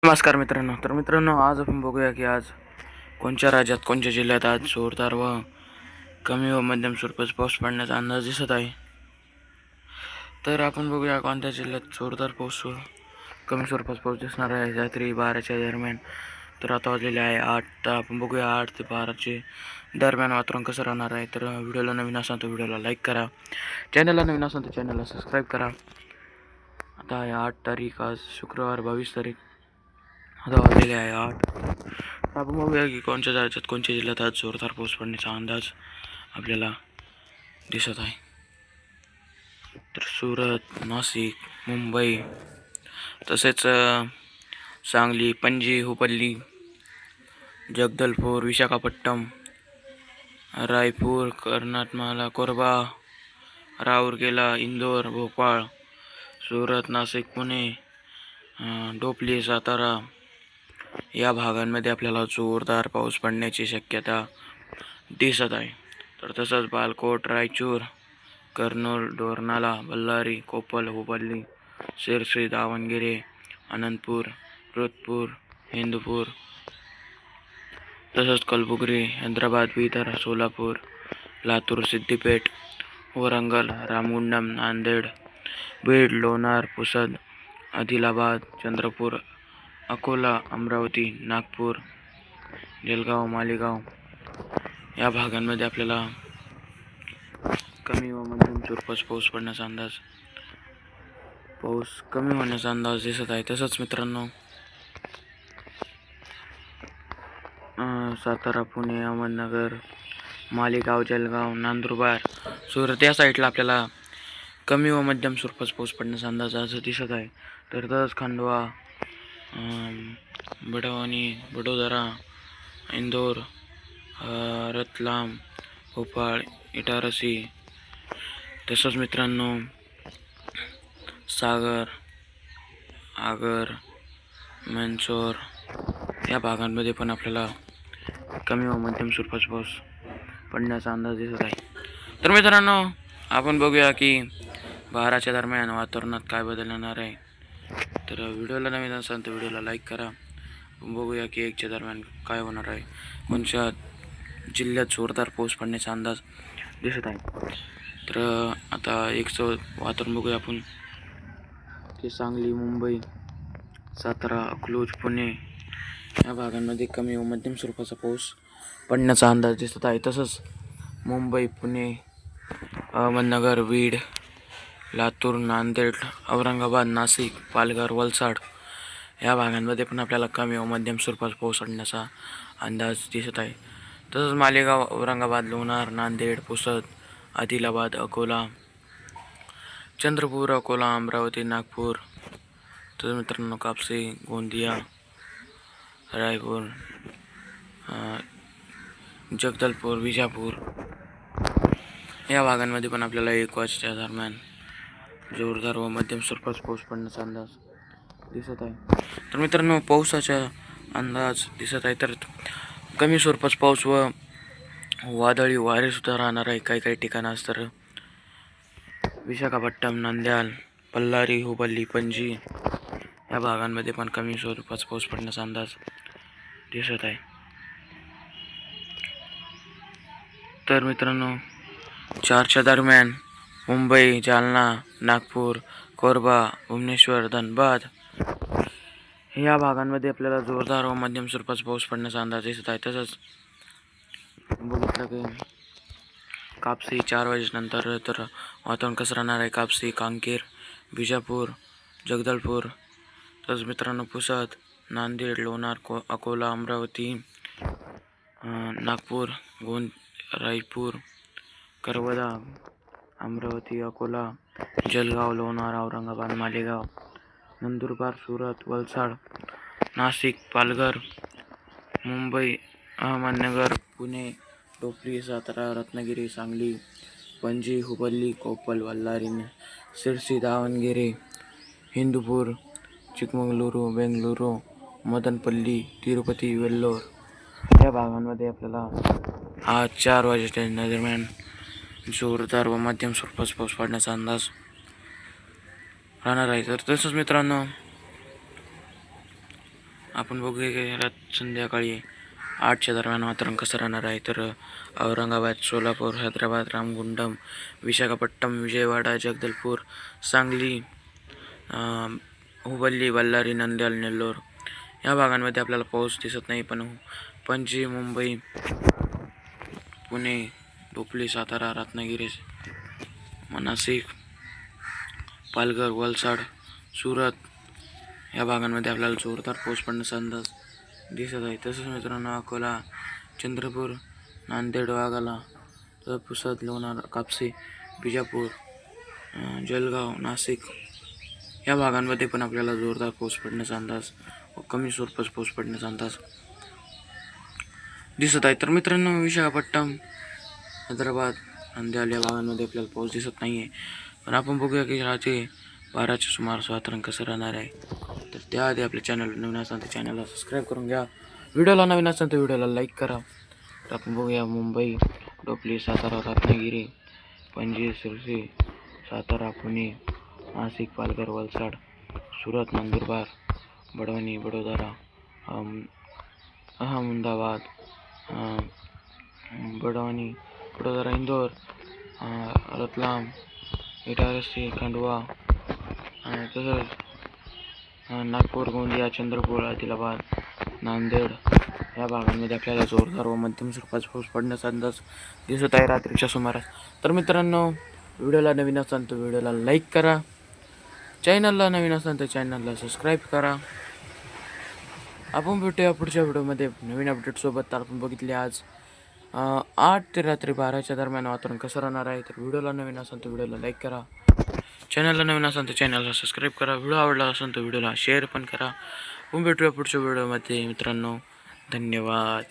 नमस्कार मित्रांनो, आज आपण बघूया की आज कोणत्या राज्यात कोणत्या जिल्ह्यात आज जोरदार व कमी व मध्यम स्वरूपाचा पाऊस पडण्याचा अंदाज दिसत आहे. तर आपण बघूया कोणत्या जिल्ह्यात जोरदार पाऊस व कमी स्वरूपाचा पाऊस दिसणार आहे रात्री 12च्या दरम्यान. तर आता वाजलेले आहे 8. तर आपण बघूया 8 ते 12चे दरम्यान वातावरण कसं राहणार आहे. तर व्हिडिओला नवीन असाल तर व्हिडिओला लाईक करा, चॅनलला नवीन असाल तर चॅनलला सबस्क्राईब करा. आता आहे 8 तारीख, आज शुक्रवार 22 तारीख. आता वाजलेले आहे 8. आपण बघूया की कोणत्या राज्यात कोणत्या जिल्ह्यात आज जोरदार पाऊस पडण्याचा अंदाज आपल्याला दिसत आहे. तर सुरत, नाशिक, मुंबई, तसेच सांगली, पणजी, हुबळ्ळी, जगदलपूर, विशाखापट्टणम, रायपूर, कर्नाटमाला, कोरबा, राऊरकेला, इंदोर, भोपाळ, सुरत, नाशिक, पुणे, डोंबिवली, सातारा या भागांमध्ये आपल्याला जोरदार पाऊस पडण्याची शक्यता दिसत आहे. तर तसंच बालकोट, रायचूर, कर्नूल, डोरनाला, बल्लारी, कोप्पल, हुबळ्ळी, शिरसी, दावणगेरे, अनंतपूर, जोधपूर, हिंदूपूर, तसंच कलबुर्गी, हैदराबाद, बीदर, सोलापूर, लातूर, सिद्दीपेठ, वरंगल, रामगुंडम, नांदेड, बीड, लोणार, पुसद, आदिलाबाद, चंद्रपूर, अकोला, अमरावती, नागपूर, जळगाव, मालेगाव या भागांमध्ये आपल्याला कमी व मध्यम स्वरूपाचा पाऊस पडण्याचा अंदाज, पाऊस कमी होण्याचा अंदाज दिसत आहे. तसंच मित्रांनो, सातारा, पुणे, अहमदनगर, मालेगाव, जळगाव, नंदुरबार, सुरत या साईडला आपल्याला कमी व मध्यम स्वरूपाचा पाऊस पडण्याचा अंदाज आज दिसत आहे. तर तसंच खंडवा, बडवानी, वडोदरा, इंदोर, रतलाम, भोपाळ, इटारसी, तसंच मित्रांनो सागर, आगर, मंदसौर या भागांमध्ये पण आपल्याला कमी व मध्यम स्वरूपाचा पाऊस पडण्याचा अंदाज दिसत आहे. तर मित्रांनो, आपण बघूया की 12च्या दरम्यान वातावरणात काय बदल येणार आहे. तर व्हिडिओला नवीन असाल तर व्हिडिओला लाईक करा. बघूया की 1च्या दरम्यान काय होणार आहे, कोणत्या जिल्ह्यात जोरदार पाऊस पडण्याचा अंदाज दिसत आहे. तर आता 1चं वातावरण बघूया आपण की सांगली, मुंबई, सातारा, अकलूज, पुणे या भागांमध्ये कमी व मध्यम स्वरूपाचा पाऊस पडण्याचा अंदाज दिसत आहे. तसंच मुंबई, पुणे, अहमदनगर, बीड, लातूर, नांदेड, औरंगाबाद, नाशिक, पालघर, वलसाड या भागांमध्ये पण आपल्याला कमी व मध्यम स्वरूपाचा पाऊस पडण्याचा अंदाज दिसत आहे. तसंच मालेगाव, औरंगाबाद, लोणार, नांदेड, पुसद, आदिलाबाद, अकोला, चंद्रपूर, अकोला, अमरावती, नागपूर, तसंच मित्रांनो कापसी, गोंदिया, रायपूर, जगदलपूर, विजापूर या भागांमध्ये पण आपल्याला 1 वाजच्या दरम्यान जोरदार व मध्यम स्वरूपाचा पाऊस पडण्याचा अंदाज दिसत आहे. तर मित्रांनो, पावसाचा अंदाज दिसत आहे. तर कमी स्वरूपाचा पाऊस व वादळी वारेसुद्धा राहणार आहे काही ठिकाणास. तर विशाखापट्टणम, नांद्याल, बल्लारी, हुबळ्ळी, पणजी या भागांमध्ये पण कमी स्वरूपाचा पाऊस पडण्याचा अंदाज दिसत आहे. तर मित्रांनो, 4च्या दरम्यान मुंबई, जालना, नागपूर, कोरबा, भुवनेश्वर, धनबाद या भागांमध्ये आपल्याला जोरदार व मध्यम स्वरूपाचा पाऊस पडण्याचा अंदाज दिसत आहे. तसंच बघितलं की कापसी 4 वाजेनंतर तर वातावरण कसं राहणार आहे. कापसी, कांकेर, विजापूर, जगदलपूर, तसंच मित्रांनो पुसद, नांदेड, लोणार, अकोला, अमरावती, नागपूर, रायपूर, करवदा, अमरावती, अकोला, जळगाव, लोणार, औरंगाबाद, मालेगाव, नंदुरबार, सुरत, वलसाड, नाशिक, पालघर, मुंबई, अहमदनगर, पुणे, डोंबिवली, सातारा, रत्नागिरी, सांगली, पणजी, हुबळ्ळी, कोप्पल, बल्लारी, शिरसी, दावणगेरे, हिंदूपूर, चिकमंगलुरू, बेंगलुरू, मदनपल्ली, तिरुपती, वेल्लोर या भागांमध्ये आपल्याला आज 4 वाजेच्या दरम्यान जोरदार व मध्यम स्वरूपाचा पाऊस पडण्याचा अंदाज राहणार आहे. तर तसंच मित्रांनो, आपण बघूया की रात संध्याकाळी 8च्या दरम्यान वातावरण कसं राहणार आहे. तर औरंगाबाद, सोलापूर, हैदराबाद, रामगुंडम, विशाखापट्टणम, विजयवाडा, जगदलपूर, सांगली, हुबल्ली, बल्लारी, नंद्याल, नेल्लोर या भागांमध्ये आपल्याला पाऊस दिसत नाही. पण पणजी, मुंबई, पुणे, डोपली, सातारा, रत्नागिरी, नाशिक, पालघर, वलसाड, सुरत या भागांमध्ये आपल्याला जोरदार पाऊस पडण्याचा अंदाज दिसत आहे. तसेच मित्रांनो अकोला, चंद्रपूर, नांदेड, वाघाला, पुसद, लोणार, कापसी, बिजापूर, जळगाव, नाशिक या भागांमध्ये पण आपल्याला जोरदार पाऊस पडण्याचा अंदाज व कमी स्वरूपाचा पाऊस पडण्याचा अंदाज दिसत आहे. तर मित्रांनो विशाखापट्टणम, हैदराबाद, नांदेड या भागांमध्ये आपल्याला पाऊस दिसत नाही आहे. पण आपण बघूया की रात्री 12च्या सुमारास वातावरण कसं राहणार आहे. तर त्याआधी आपल्या चॅनल नवीन असाल तर चॅनलला सबस्क्राईब करून घ्या. व्हिडिओला नवीन असाल तर व्हिडिओला लाईक करा. तर आपण बघूया मुंबई, डोपली, सातारा, रत्नागिरी, पणजी, शिरसी, सातारा, पुणे, नाशिक, पालघर, वलसाड, सुरत, नंदुरबार, बडवणी, वडोदरा, अहमदाबाद, बडवणी, वडोदरा, इंदोर, रतलाम, इटारसी, खंडवा आणि तसंच नागपूर, गोंदिया, चंद्रपूर, आदिलाबाद, नांदेड या भागांमध्ये आपल्याला जोरदार व मध्यम स्वरूपाचा पाऊस पडण्याचा अंदाज दिसत आहे रात्रीच्या सुमारास. तर मित्रांनो व्हिडिओला नवीन असाल तर व्हिडिओला लाईक करा. चॅनलला नवीन असाल तर चॅनलला सबस्क्राईब करा. आपण भेटूया पुढच्या व्हिडिओमध्ये नवीन अपडेटसोबत. तर आपण बघितले आज 8 ते रात्री 12च्या दरम्यान वातावरण कसं राहणार आहे. तर व्हिडिओला नवीन असाल तर व्हिडिओला लाईक करा. चॅनलला नवीन असाल तर चॅनलला सबस्क्राईब करा. व्हिडिओ आवडला असेल तर व्हिडिओला शेअर पण करा. आपण भेटूया पुढच्या व्हिडिओमध्ये मित्रांनो. धन्यवाद.